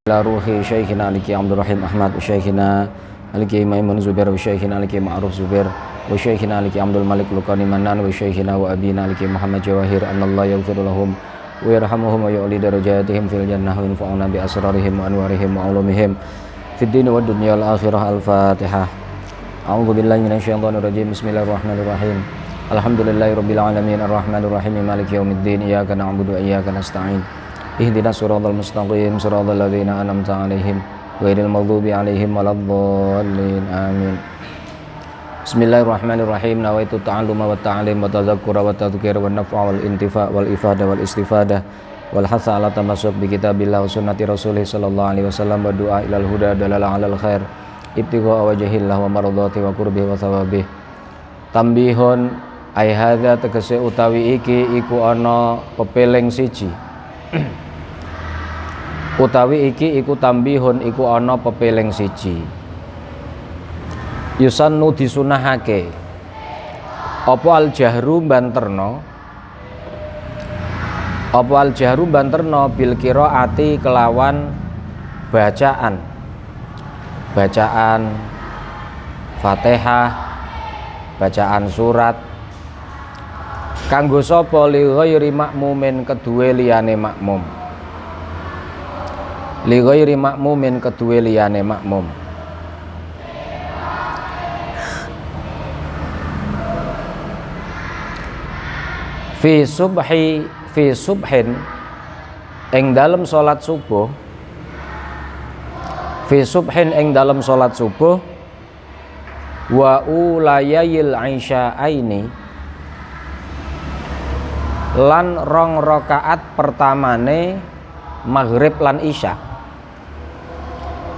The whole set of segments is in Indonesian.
إلى روح شيخنا عليك عبد الرحيم أحمد وشيخنا عليك ميمون زبير وشيخنا عليك معروف زبير وشيخنا عليك عبد الملك لقاني منان وشيخنا وأبينا عليك محمد جواهر أن الله يغفر لهم ويرحمهم ويعلي درجاتهم في الجنة وينفعنا بأسرارهم وأنوارهم وعلومهم في الدين والدنيا والآخرة. الفاتحة. أعوذ بالله من الشيطان الرجيم. بسم الله الرحمن الرحيم. الحمد لله رب العالمين الرحمن الرحيم مالك يوم الدين إياك نعبد وإياك نستعين اهدنا الصراط المستقيم صراط الذين أنعمت عليهم غير المغضوب عليهم ولا الضالين آمين. Bismillahirrahmanirrahim. Nawaitu ta'alluma wa ta'alim wa tadzakkura wa tadhkir wa naf'a wal intifa' wal ifada wal istifadah wal hatha ala tamassuk bi kitabillah wa sunnati rasulih sallallahu alaihi wasallam wa du'a ilal huda dalala alal khair ibtigha wajhillah wa maradati wa qurbi wa thawabih. Tambihun ai hadza tegese utawi iki iku ana pepeling siji utawi iki iku tambihun iku ana pepeling siji. Yusannu disunahake apa al jahru banterno bil qiraati kelawan bacaan Fatihah, bacaan surat kanggo sapa li ghairi makmumin kedue liyane makmum fi subhin ing dalem salat subuh wa ulayayil isya'aini lan rong rakaat pertamane maghrib lan isya.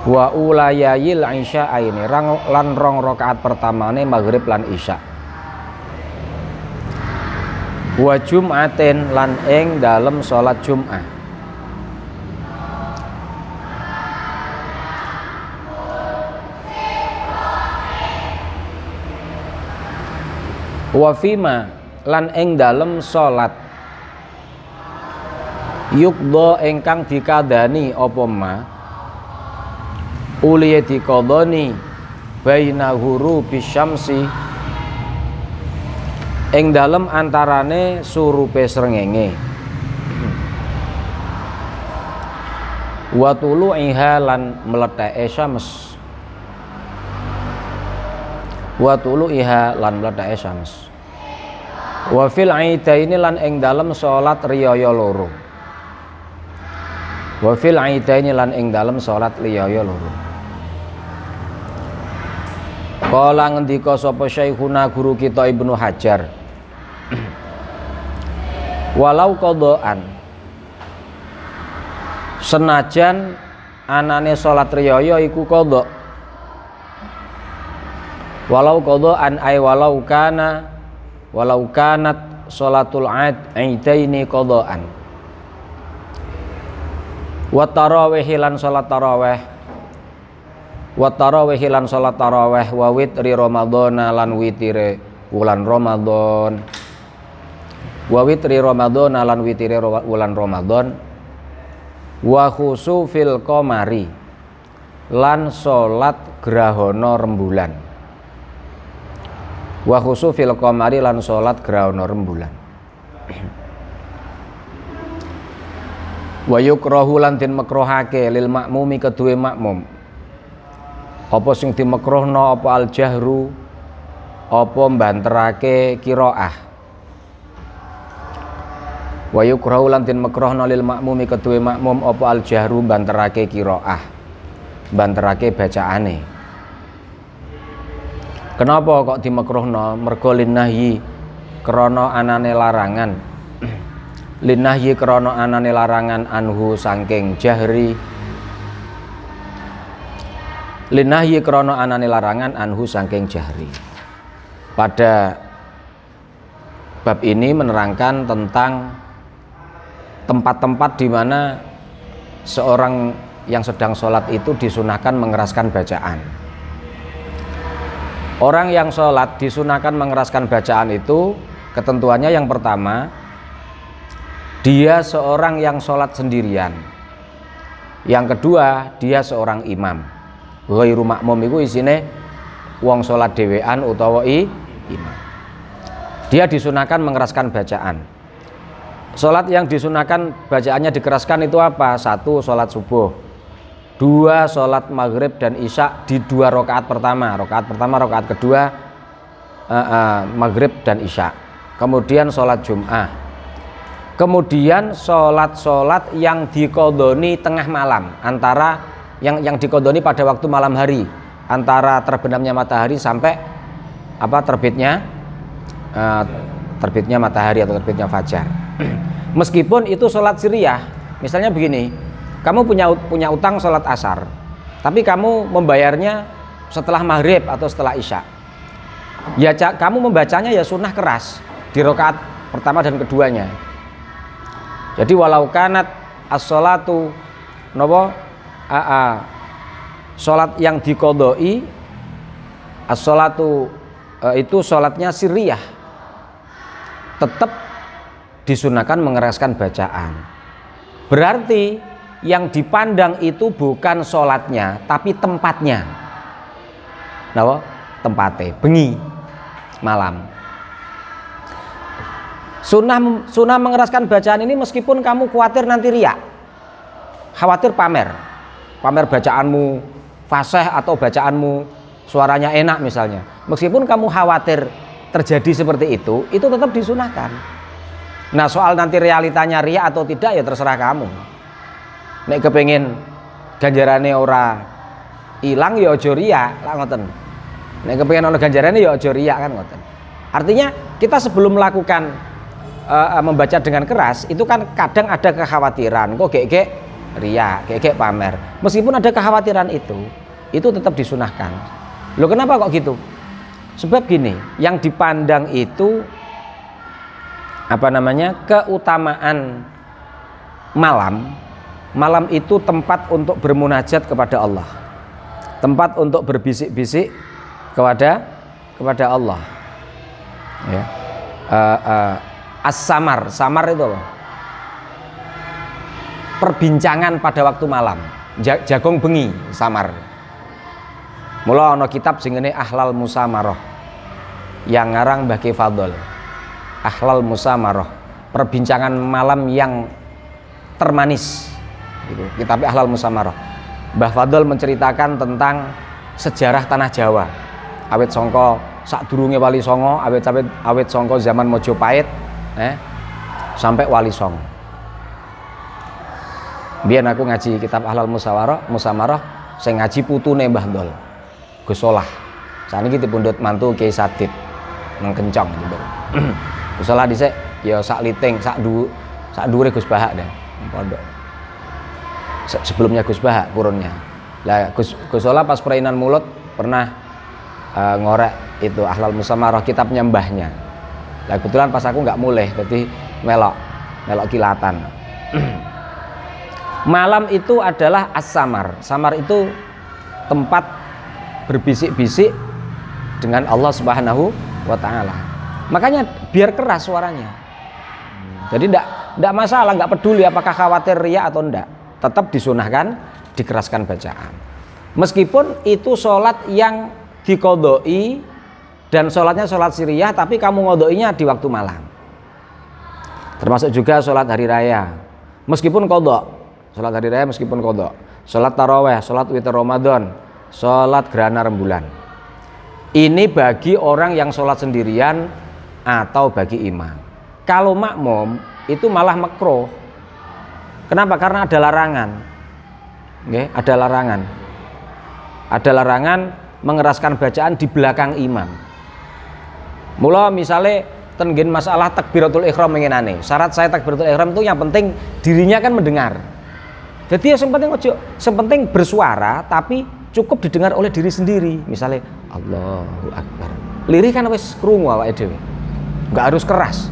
Wa ulayayil isya'aini lan rong rakaat pertamane maghrib lan isya. Wa jum'atin lan ing dalem salat Jum'ah. Wa fima lan ing dalem salat yukdo ingkang dikadani apa ma uliya diqadani baina ghurubi syamsi ing dalem antarane surupe srengenge wa tulu'iha lan mleteke syams wa fil aidaini lan ing dalem salat riyaya loro Kala ngendika sapa Syekhuna guru kita Ibnu Hajar walau qadaan senajan anane salat riyaya iku qadha walau qadaan ay walau kanat salatul aidaini qadaan wa tarawih lan salat tarawih wa witri ramadhana lan witire wulan Ramadan wa khusufil qamari lan salat grahana rembulan wa yukrahu lan den makruhake lil makmumi kedue makmum apa sing dimekruhna apa al jahru apa mbanterake qiraah wa yukrahu lan den makruhna lil makmumi kedue makmum apa al jahru mbanterake qiraah mbanterake bacaane. Kenapa kok dimakruhna? Mergo linahyi krana anane larangan anhu saking jahri pada bab ini menerangkan tentang tempat-tempat di mana seorang yang sedang sholat itu disunahkan mengeraskan bacaan. Orang yang sholat disunahkan mengeraskan bacaan itu ketentuannya yang pertama, dia seorang yang sholat sendirian. Yang kedua, dia seorang imam. Ghairu makmum iku isine wong salat dhewean utawa imam. Dia disunahkan mengeraskan bacaan. Salat yang disunahkan bacaannya dikeraskan itu apa? 1. Salat subuh. 2. Salat maghrib dan isya di 2 rakaat pertama. Rakaat pertama, rakaat kedua maghrib dan isya. Kemudian salat Jum'ah. Kemudian salat-salat yang dikodoni tengah malam, antara yang dikodoni pada waktu malam hari, antara terbenamnya matahari sampai terbitnya matahari atau terbitnya fajar. Meskipun itu sholat siriyah, misalnya begini, kamu punya utang sholat asar, tapi kamu membayarnya setelah maghrib atau setelah isya, ya kamu membacanya ya sunnah keras di rakaat pertama dan keduanya. Jadi walau kanat as-sholatu sholat yang dikodoi, as-sholatu itu sholatnya siriyah, tetap disunahkan mengeraskan bacaan. Berarti yang dipandang itu bukan sholatnya, tapi tempatnya. Tempatnya bengi malam. Sunnah mengeraskan bacaan ini meskipun kamu khawatir nanti riya, khawatir pamer bacaanmu fasih atau bacaanmu suaranya enak misalnya. Meskipun kamu khawatir terjadi seperti itu tetap disunahkan. Nah, soal nanti realitanya riya atau tidak ya terserah kamu. Nek kepengen ganjarane ora ilang ya aja riya, lah ngoten. Nek kepengen ana ganjarane ya aja riya kan ngoten. Artinya kita sebelum melakukan membaca dengan keras itu kan kadang ada kekhawatiran kok gek riya, gek pamer. Meskipun ada kekhawatiran itu tetap disunahkan. Loh, kenapa kok gitu? Sebab gini, yang dipandang itu keutamaan malam itu tempat untuk bermunajat kepada Allah, tempat untuk berbisik-bisik kepada Allah, ya. As-samar itu apa? Perbincangan pada waktu malam, jagong bengi samar. Mula ana kitab sing ngene Ahlal Musamarah yang ngarang Mbah Ki Fadl. Ahlal Musamarah, perbincangan malam yang termanis. Gitu. Kitab Ahlal Musamarah. Mbah Fadl menceritakan tentang sejarah tanah Jawa. Awit sangka sadurunge Wali Songo, awit sangka zaman Mojopahit, sampai Wali Songo. Biyen aku ngaji kitab Ahlal Musamarah, saya ngaji putune Mbah Dol. Gus Solah. Saniki dipundhut mantu Kiai Sadid nang Kencong gitu. Gus Solah dhisik ya sak liting, sak dhuwure Gus Bahak deh pondok. Sebelumnya Gus Bahak kurunnya. Lah Gus Solah pas perainan mulut pernah ngorek itu Ahlal Musamarah kitabnya mbahnya. Lah kebetulan pas aku nggak mulai, jadi melok kilatan. Malam itu adalah as-samar. Samar itu tempat berbisik-bisik dengan Allah Subhanahu wa taala. Makanya biar keras suaranya. Jadi enggak masalah, enggak peduli apakah khawatir riya atau enggak. Tetap disunahkan dikeraskan bacaan. Meskipun itu sholat yang diqodoi dan sholatnya sholat siriyah, tapi kamu ngodoinya di waktu malam. Termasuk juga sholat hari raya. Meskipun qodho. Sholat hari raya meskipun qodho. Sholat taraweh, sholat witir Ramadan, sholat gerhana rembulan. Ini bagi orang yang sholat sendirian atau bagi imam. Kalau makmum itu malah makruh. Kenapa? Karena ada larangan. Okay? Ada larangan mengeraskan bacaan di belakang imam. Mula misalnya tenggen masalah takbiratul ihram mengenane. Syarat saya takbiratul ihram itu yang penting dirinya kan mendengar. Jadi yang penting bersuara tapi cukup didengar oleh diri sendiri. Misalnya Allahu Akbar. Lirih kan wis krungu awake dhewe. Enggak harus keras.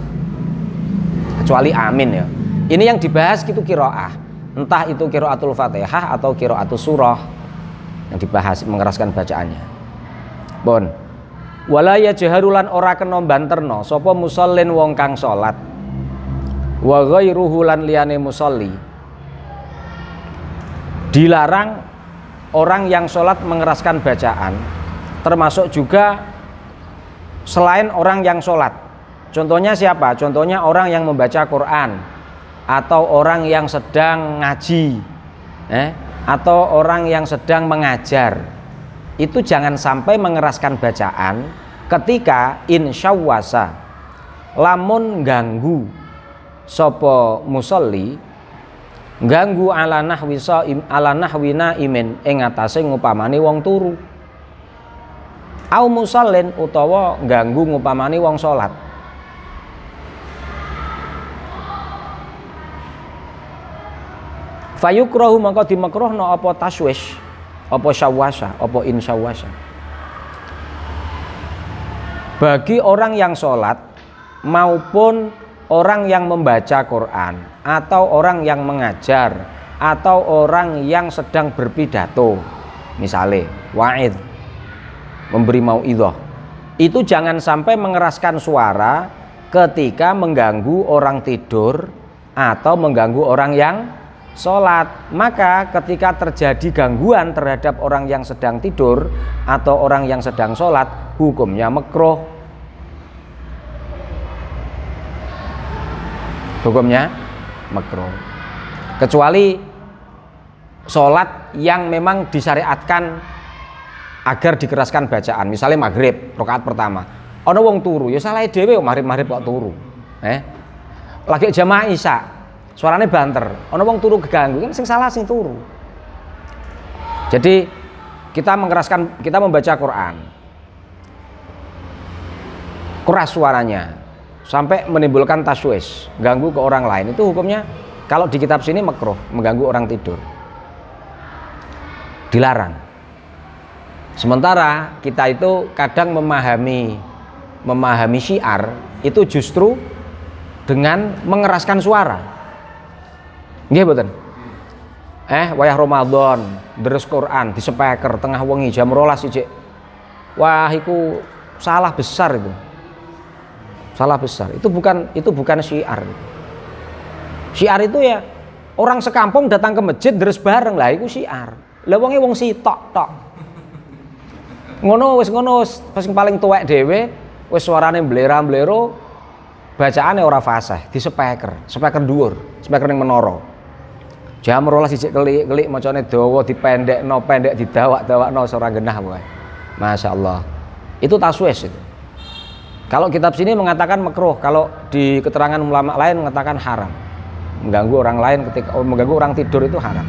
Kecuali amin ya. Ini yang dibahas itu qiraah. Entah itu qiraatul Fatihah atau qiraatus surah yang dibahas mengeraskan bacaannya. Bon. Wala yajharulan ora kena banterno sapa musallin wong kang salat. Wa ghairuhu lan liyane musolli. Dilarang orang yang sholat mengeraskan bacaan, termasuk juga selain orang yang sholat. Contohnya siapa? Contohnya orang yang membaca Quran, atau orang yang sedang ngaji, atau orang yang sedang mengajar. Itu jangan sampai mengeraskan bacaan ketika insyawasa lamun ganggu sopo musolli, ganggu ala nahwina imin ing atase ngupamani wong turu, au musallin utawa ganggu ngupamani wong salat. Fayukrahu maka dimakruhna apa taswish, apa syawasa, apa insyawasa, bagi orang yang sholat maupun orang yang membaca Quran, atau orang yang mengajar, atau orang yang sedang berpidato, misalnya wa'id, memberi mau'idhah, itu jangan sampai mengeraskan suara ketika mengganggu orang tidur atau mengganggu orang yang sholat. Maka ketika terjadi gangguan terhadap orang yang sedang tidur atau orang yang sedang sholat, hukumnya makruh. Hukumnya makruh, kecuali sholat yang memang disyariatkan agar dikeraskan bacaan. Misalnya maghrib rakaat pertama, ono wong turu, ya salah dhewe maghrib kok turu. Lagi jamaah isya, suaranya banter, ono wong turu keganggu, kan sing salah sing turu. Jadi kita membaca Quran, keras suaranya sampai menimbulkan taswis, ganggu ke orang lain, itu hukumnya kalau di kitab sini makruh, mengganggu orang tidur, dilarang. Sementara kita itu kadang memahami syiar itu justru dengan mengeraskan suara. Nggih mboten? Wayah Ramadan deres Quran di speaker tengah wengi jam 12 sijik. Wah, iku salah besar itu. Salah besar. Itu bukan syiar. Syiar itu ya orang sekampung datang ke masjid deres bareng lah, itu syiar. Lah wonge wong sitok tok. Ngono wis sing paling tuwek dhewe wis suarane mblera-mblero, bacaane ora fasih, di speaker dhuwur, speaker ning menara. Jam 12 sijik kelik-kelik macane dawa dipendekno, pendek didawak-dawakno ora genah wae. Masyaallah. Itu taswis itu. Kalau kitab sini mengatakan makruh, kalau di keterangan ulama lain mengatakan haram. Mengganggu orang lain ketika mengganggu orang tidur itu haram.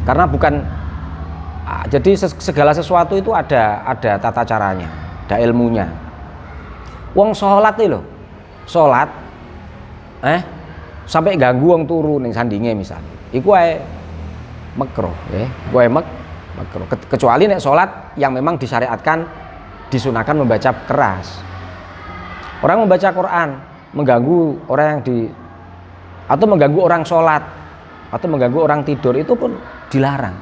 Karena jadi segala sesuatu itu ada tata caranya, ada ilmunya. Wong sholat itu loh, sholat, sampai ganggu wong turu ning sandinge misalnya, iku ae makruh, makruh. Kecuali nek sholat yang memang disyariatkan, disunahkan membaca keras. Orang membaca Quran mengganggu orang atau mengganggu orang sholat atau mengganggu orang tidur, itu pun dilarang.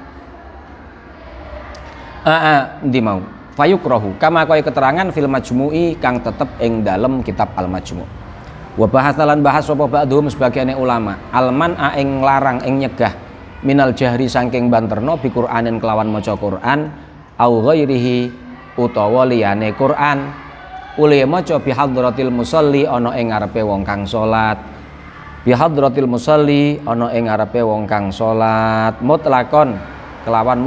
Ndi mau fayukrahu kama kaya keterangan fil majmu'i kang tetep ing dalem kitab al majmu'. Wa bahasalan bahas sapa ba'dhum sebagiane ulama alman ing larang ing nyegah minal jahri saking banterno bi Qur'anin kelawan maca Qur'an au ghairihi utawa liyane Qur'an. Uli maca bi hadratil musalli ana ing ngarepe wong kang salat, bi hadratil musalli ana ing ngarepe wong kang salat mutlakon kelawan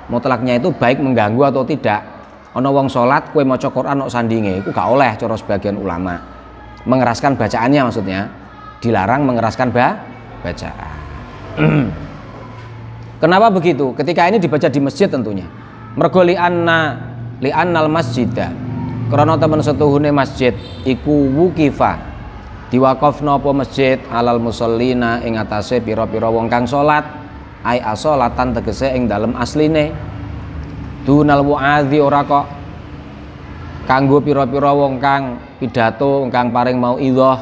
mutlaknya itu baik mengganggu atau tidak. Ana wong salat kowe maca Quran kok sandinge, iku gak oleh cara sebagian ulama. Mengeraskan bacaannya maksudnya, dilarang mengeraskan bacaan. Kenapa begitu? Ketika ini dibaca di masjid tentunya. Mergo li'annal masjida, karena teman setuhune masjid iku wukifa diwakafna apa masjid alal musallina ing atase pira-pira wong kang salat, ai asolatan tegese ing dalem asline. Dunal muadzi ora kok kanggo pira-pira wong kang pidato, wong kang paring mau'idhah,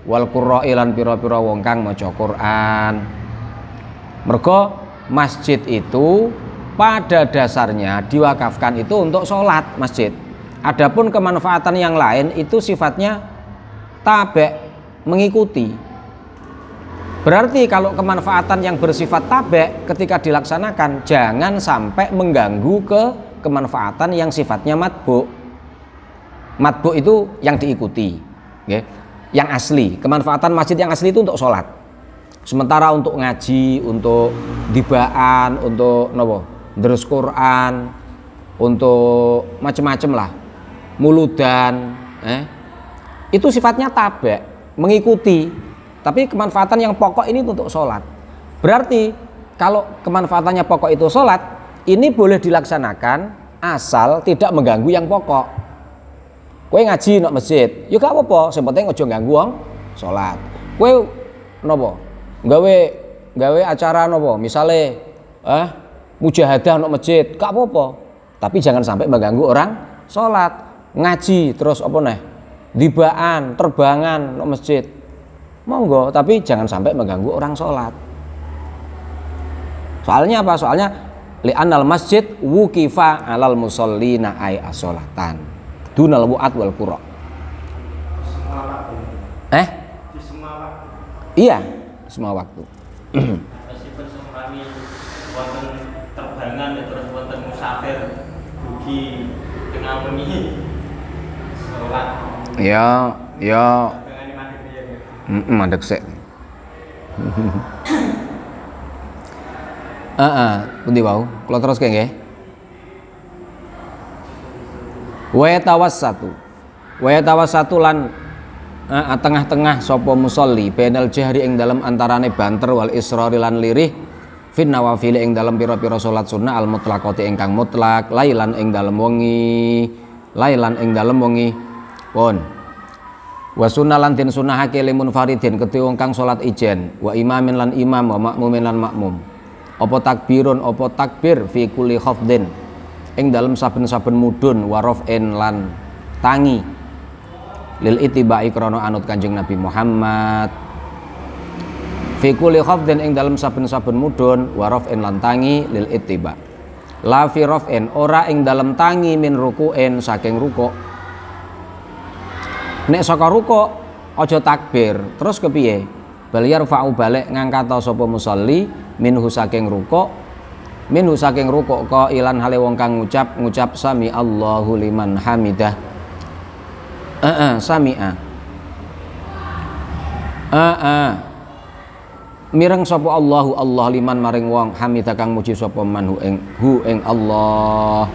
wal qurra'i lan pira-pira wong kang maca Quran. Mergo masjid itu pada dasarnya diwakafkan itu untuk sholat masjid. Adapun kemanfaatan yang lain itu sifatnya tabe, mengikuti. Berarti kalau kemanfaatan yang bersifat tabe ketika dilaksanakan jangan sampai mengganggu ke kemanfaatan yang sifatnya matbu. Matbu itu yang diikuti, okay? Yang asli. Kemanfaatan masjid yang asli itu untuk sholat. Sementara untuk ngaji, untuk dibaan, untuk nopo, terus Quran, untuk macam-macam lah, muludan, itu sifatnya tabe, mengikuti. Tapi kemanfaatan yang pokok ini untuk sholat. Berarti kalau kemanfaatannya pokok itu sholat, ini boleh dilaksanakan asal tidak mengganggu yang pokok. Kowe ngaji nang masjid, ya gak apa-apa, sing penting aja ganggu wong sholat. Kowe nopo? Gawe acara nopo? Misale mujahadah nang masjid, gak apa-apa. Tapi jangan sampai mengganggu orang sholat. Ngaji terus apa neh? Dibaan, terbangan nang masjid. Monggo, tapi jangan sampai mengganggu orang sholat. Soalnya apa? Soalnya li'anal masjid wukifa alal musallina ay as-sholatan dunal wu'at wal qura. Di semua waktu. Iya, semua waktu. Meskipun seumpami wonten terbangan terus wonten musafir dugi tengah wengi sholat. Ya. Mandek sik. Pundi wau? Kula teruske nggih. Wa yatawassatu lan tengah-tengah sapa musolli bainal jahri ing dalem antarane banter wal israri lan lirih fin nawafil ing dalem pira-pira salat sunnah al mutlaqati ingkang mutlak lailan ing dalem wengi pun wa sunnah lan den sunahake limun faridin kedhe wong kang salat ijen wa imamin lan imam wa makmumin lan makmum apa takbirun apa takbir fi kulli khafdin ing dalem saben-saben mudhun wa raf'in lan tangi lil itibai krana anut Kanjeng Nabi Muhammad fi kulli khafdin ing dalem saben-saben mudhun wa raf'in lan tangi lil itiba la fi raf'in ora ing dalem tangi min ruku'in saking rukuk. Nek saka rukuk aja takbir, terus kepiye? Bal yarfa'u balik ngangkat sapa musolli minhu saking rukuk qailan hale wong kang ngucap sami Allahu liman hamidah. Sami'a. Mireng sapa Allah liman maring wong hamidah kang muji sapa man hu ing Allah.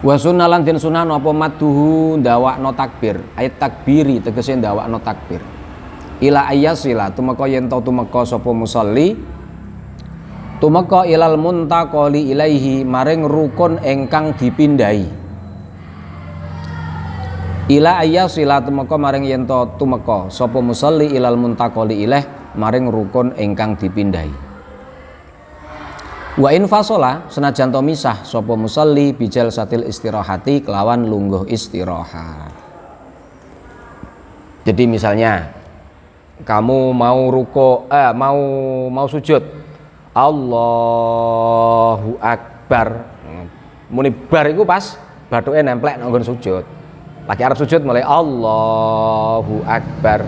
Wa sunnalan den sunahno apa madduhu ndawakno takbir ayat takbiri tegese ndawakno takbir ila ayyasila tumeka yen to tumeka sapa musolli tumeka ilal muntaqali ilaihi maring rukun ingkang dipindhahi ila ayyasila tumeka maring yen to tumeka sapa musolli ilal muntaqali ilaih maring rukun ingkang dipindhahi. Wa in fasola senajan to misah sapa musolli bijal satil istirahati kelawan lungguh istirahat. Jadi misalnya kamu mau ruko mau sujud Allahu Akbar muni bar iku pas bathuke nemplek nang nggon sujud. Lagi arep sujud mulai Allahu Akbar.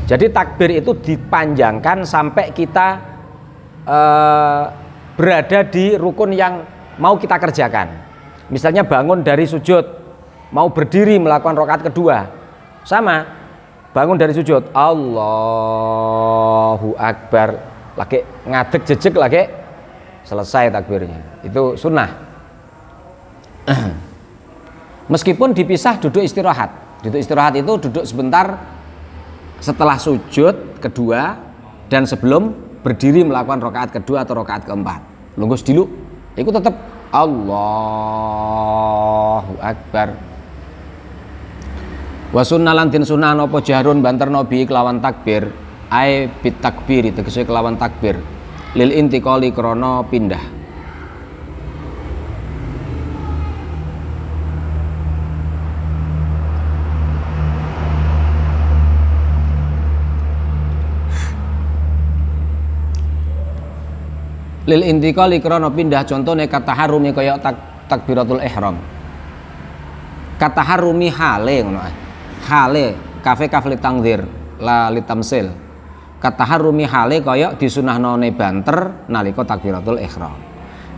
Jadi takbir itu dipanjangkan sampai kita berada di rukun yang mau kita kerjakan. Misalnya bangun dari sujud, mau berdiri melakukan rakaat kedua, sama bangun dari sujud Allahu Akbar, lagi ngadeg jejeg lagi selesai takbirnya, itu sunnah. Meskipun dipisah duduk istirahat itu duduk sebentar setelah sujud kedua dan sebelum berdiri melakukan rakaat kedua atau rakaat keempat. Lunggus dulu, itu tetap Allahu Akbar. Wa sunnalan tin sunnah napa jahrun banter nabi kelawan takbir, ai bit takbir tegese kelawan takbir. Lil intiqali krana pindah. Lil intiqali krana pindah contone kata harumi kaya takbiratul ihram. kataharumi hale ngono ae. Hale kafe litangdzir la litamsil. Kataharumi hale kaya disunahnone banter nalika takbiratul ihram.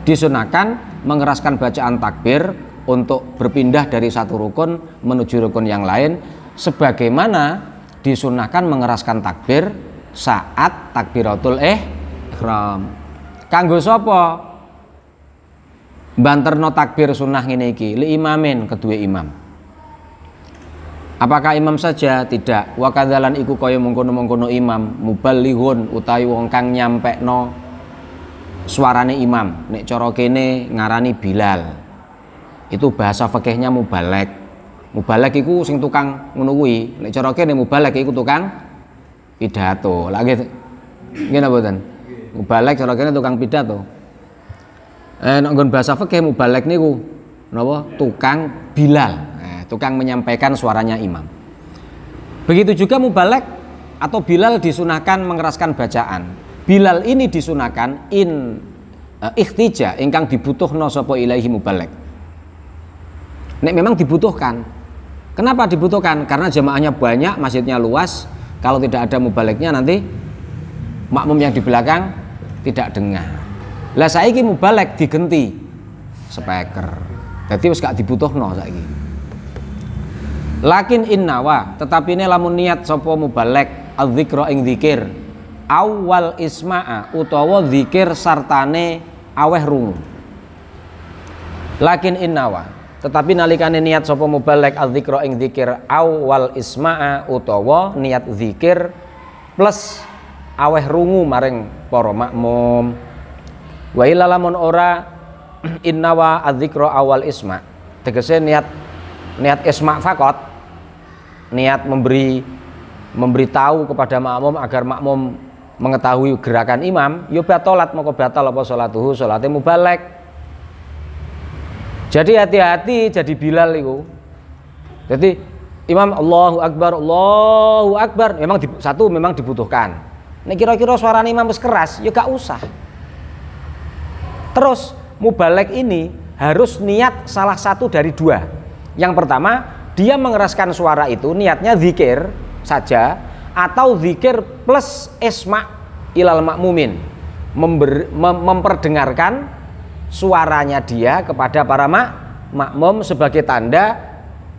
Disunahkan mengeraskan bacaan takbir untuk berpindah dari satu rukun menuju rukun yang lain, sebagaimana disunahkan mengeraskan takbir saat takbiratul ihram. Kanggo sapa? Banterno takbir sunnah ngene iki li imamin, kedua imam. Apakah imam saja? Tidak. Wa kadzalan iku kaya mengkono-mengkono imam, mubalighun utawi wong kang nyampekno suarane imam. Nek cara kene ngarani Bilal. Itu bahasa fikihnya mubalig. Mubalig iku sing tukang ngono kuwi. Nek cara kene mubalig iku tukang pidato. Lah nggih. Nggih napa mboten? Mubalig cara kene tukang pidato. Nek nggon bahasa fikih mubalig niku napa? Tukang Bilal. Tukang menyampaikan suaranya imam. Begitu juga mubalig atau Bilal disunahkan mengeraskan bacaan. Bilal ini disunahkan ikhtija ingkang dibutuhno sapa ilaihi mubalig. Nek memang dibutuhkan. Kenapa dibutuhkan? Karena jamaahnya banyak, masjidnya luas. Kalau tidak ada mubalignya nanti makmum yang di belakang tidak dengar. Lah saiki mubalig digenti speaker. Dadi wis gak dibutuhno saiki. Lakin innawa, tetapi ini lamun niat sapa mubalig adzikra ing dzikir awal isma'a utawa dzikir sartane aweh rungu. Lakin innawa, tetapi nalikane niat sapa mubalig adzikra ing dzikir awal isma'a utawa niat dzikir plus aweh rungu maring para makmum. Wa illa lamun ora innawa adzikra awal isma, tegese niat isma fakot, niat memberitahu kepada makmum agar makmum mengetahui gerakan imam, yo batolat moko batal apa salatuhu, salate mubalig. Jadi hati-hati jadi Bilal iku. Jadi imam Allahu Akbar memang satu memang dibutuhkan. Nek kira-kira suarane imam wis keras, yo gak usah. Terus mubalig ini harus niat salah satu dari dua. Yang pertama, dia mengeraskan suara itu niatnya zikir saja atau zikir plus isma ilal makmumin, memperdengarkan suaranya dia kepada para makmum sebagai tanda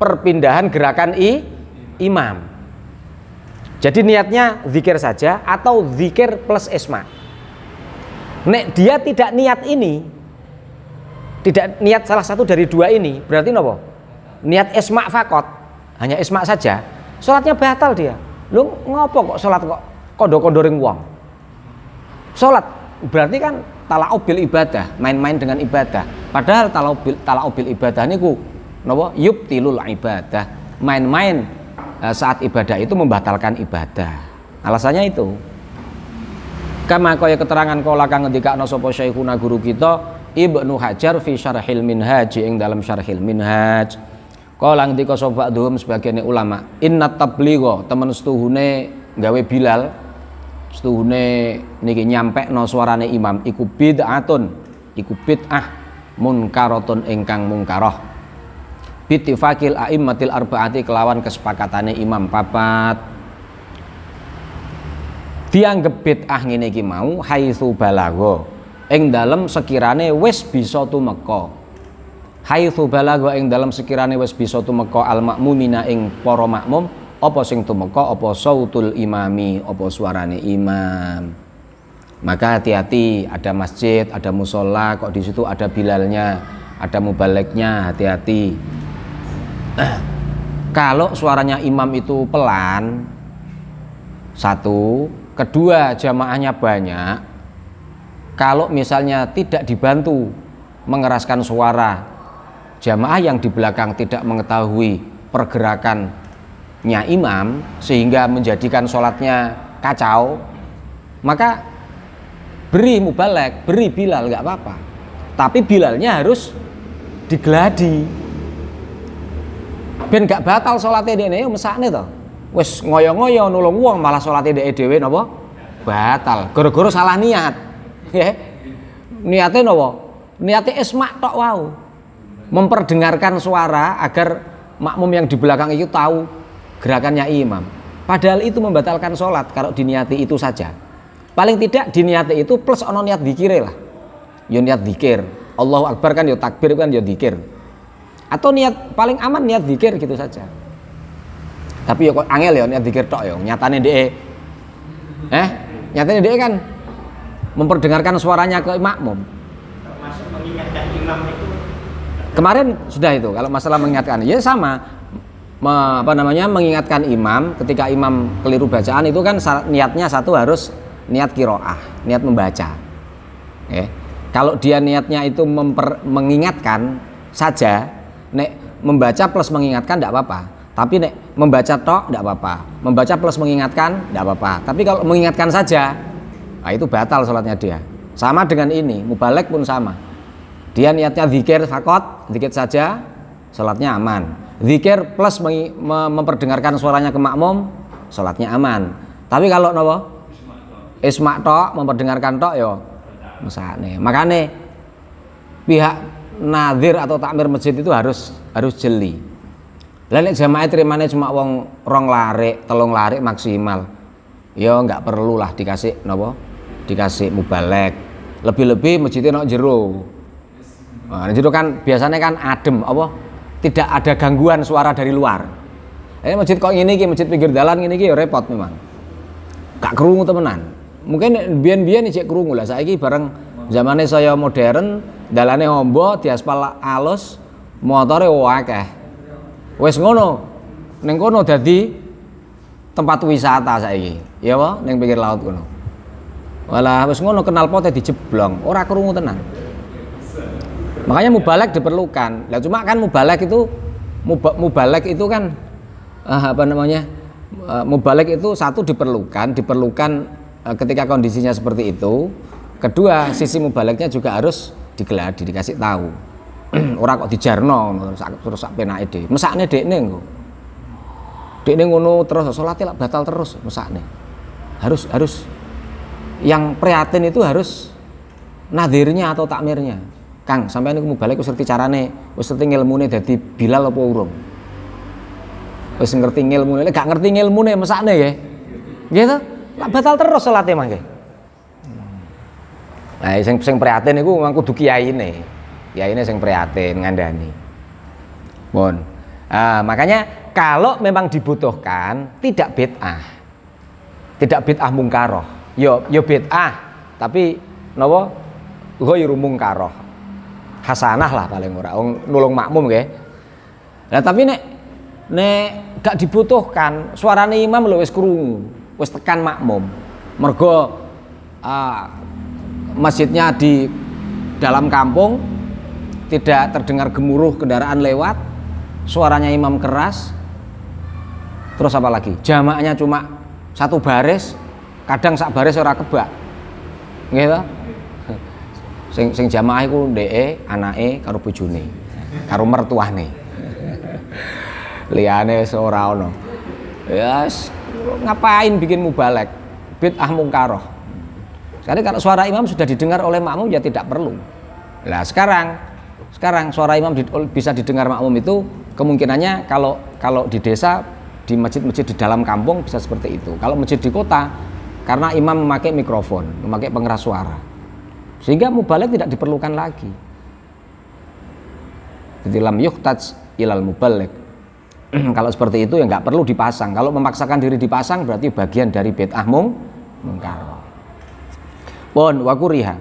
perpindahan gerakan imam. Jadi niatnya zikir saja atau zikir plus isma. Nek dia tidak niat ini, tidak niat salah satu dari dua ini, berarti nopo? Niat isma fakot, hanya isma saja, sholatnya batal dia. Lu ngopo kok sholat kok kondo-kondoring wong? Sholat berarti kan talaub bil ibadah, main-main dengan ibadah. Padahal talaub bil ibadah niku nopo? Yubtilul ibadah, main-main saat ibadah itu membatalkan ibadah. Alasannya itu. Kama kaya keterangan kala kang ngendikakno sapa syekhuna guru kita Ibnu Hajar fi Syarhil Minhaj ing dalam Syarhil Minhaj. Kala ngendika sapa ba'dhum sebagian ulama, inna tabligha temen setuhune gawe Bilal, setuhune niki nyampekno suarane imam iku bid'atun, iku bid'ah munkaratun ingkang mungkarah. Bittifaqil a'immatil arba'ati kelawan kesepakatane imam papat. Dianggep bid'ah ngene iki mau haitsu balagha ing dalem sekirane wis bisa tumeka. Haitsu balagha ing dalem sekirane wis bisa tumeka al makmumina ing para makmum apa sing tumeka apa sautul imami apa suarane imam. Maka hati-hati, ada masjid, ada musola, kok di situ ada Bilalnya, ada mubalignya, hati-hati. Kalau suaranya imam itu pelan, satu, kedua jamaahnya banyak, kalau misalnya tidak dibantu mengeraskan suara, jamaah yang di belakang tidak mengetahui pergerakannya imam sehingga menjadikan sholatnya kacau, maka beri mubalig, beri Bilal nggak apa-apa, tapi Bilalnya harus digeladi ben gak batal sholatnya dene mesakne to. Wis ngoyo-ngoyo nulung wong malah salate dhek dhewe napa? Batal. Gara-gara salah niat. Nggih. Niate napa? Niate isma tok wau. Memperdengarkan suara agar makmum yang di belakang itu tahu gerakannya imam. Padahal itu membatalkan sholat kalau diniati itu saja. Paling tidak diniati itu plus ono niat dzikir lah. Yo niat dzikir. Allahu Akbar kan yo takbir kan yo dzikir. Atau niat paling aman niat dzikir gitu saja. Tapi yo kok angel yo niat dzikir tok yo. Nyatane dhek nyatane dhek kan memperdengarkan suaranya ke makmum. Termasuk mengingatkan imam itu. Kemarin sudah itu kalau masalah mengingatkan ya sama mengingatkan imam ketika imam keliru bacaan itu kan niatnya satu harus niat qiraah, niat membaca. Kalau dia niatnya itu mengingatkan saja, nek membaca plus mengingatkan tidak apa-apa. Tapi nek membaca tok tidak apa-apa, membaca plus mengingatkan tidak apa-apa. Tapi kalau mengingatkan saja, nah itu batal sholatnya dia. Sama dengan ini, mubalek pun sama. Dia niatnya zikir fakot, zikir saja, sholatnya aman. Zikir plus memperdengarkan suaranya ke makmum, sholatnya aman. Tapi kalau nopo isma tok, memperdengarkan tok yo mesane. Makanya pihak nazir atau takmir masjid itu harus jeli. Lah nek jamaah terimane cuma wong 2 larik, 3 larik maksimal. Ya enggak perlulah dikasih nopo? Dikasih mubalek. Lebih-lebih masjidnya nok jero. Nah, jero kan biasanya kan adem apa? Tidak ada gangguan suara dari luar. Ini masjid kok ngene iki, masjid pinggir dalan ngene iki ya repot memang. Gak krungu temenan. Mungkin biyen-biyen cek krungu lah. Saiki bareng zamane saya modern, dalane ombo, diaspal alus, motore akeh. Wis ngono. Ning kono dadi tempat wisata saiki. Ya apa? Ning pinggir laut kono. Walah wis ngono knalpote dijeblong, ora krungu tenan. Makanya mubalek diperlukan. Lah cuma kan mubalek itu kan mubalek itu satu diperlukan ketika kondisinya seperti itu. Kedua, sisi mubaleknya juga harus digeladi, dikasih tahu. Ora kok dijarno terus sak penake dhewe. Mesakne dekne engko. Dekne ngono terus salate lak batal terus mesakne. Harus yang prihatin itu harus nadirnya atau takmirnya. Kang, sampeyan niku mubalek wis ngerti carane, wis ngerti ngilmune dadi Bilal apa urung? Wis ngerti ngilmune, gak ngerti ngilmune mesakne nggih. Nggih to? Lah batal terus salate mangke. Nah, sing prihatin niku memang kudu kiyaine. Kiyaine sing prihatin ngandani. Mun. Makanya kalau memang dibutuhkan tidak bid'ah. Tidak bid'ah mungkaroh. Yo bid'ah, tapi napa? Ghairu mungkaroh. Hasanah lah paling ora nulung makmum nggih. Nah tapi nek gak dibutuhkan suarane imam lho wis krungu, wis tekan makmum. Mergo masjidnya di dalam kampung, tidak terdengar gemuruh kendaraan lewat, suaranya imam keras. Terus apa lagi? Jamaahnya cuma 1 baris, kadang sak baris ora kebak. Nggih to? Sing jamaah iku ndeke, anake karo bojone, karo mertuane. Liyane wis ora ono. Ya ngapain bikin mubalek? Bid'ah mungkaroh. Sekali kalau suara imam sudah didengar oleh makmum ya tidak perlu. Lah sekarang suara imam bisa didengar makmum itu kemungkinannya kalau di desa, di masjid-masjid di dalam kampung bisa seperti itu. Kalau masjid di kota karena imam memakai mikrofon, memakai pengeras suara. Sehingga mubalek tidak diperlukan lagi. Jadi lam yuhtaj ilal mubalek. Kalau seperti itu ya nggak perlu dipasang. Kalau memaksakan diri dipasang berarti bagian dari bid'ah mungkar. Pun wa kuriha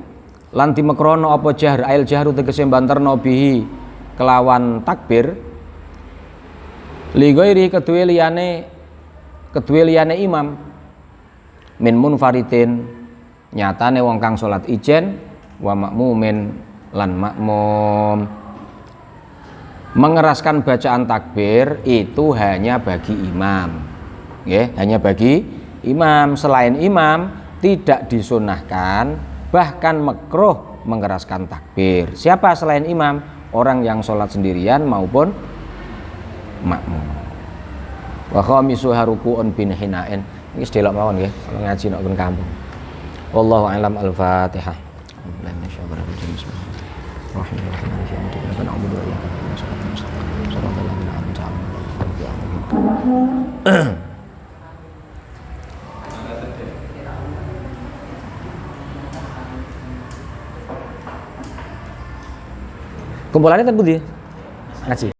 lan dimekrono apa jahr ail jahru tegese banterno bihi kelawan takbir li ghairi kedue liyane imam min munfaridin nyatane wong kang salat ijen wa makmumin lan makmum. Mengeraskan bacaan takbir itu hanya bagi imam, hanya bagi imam. Selain imam tidak disunahkan, bahkan makruh mengeraskan takbir. Siapa selain imam? Orang yang sholat sendirian maupun makmum. Wa khamisu harukuun bin hinain. Ini sedelok mawon nggih, ngaji nek kampung. Wallahu a'lam. Al-Fatihah. Rahimahullah maliki yaumiddin. Iyyaka na'budu wa iyyaka nasta'in. Shiratal ladzina an'amta 'alaihim ghairil maghdubi 'alaihim. Kumpulannya kan Budi? Ngaji.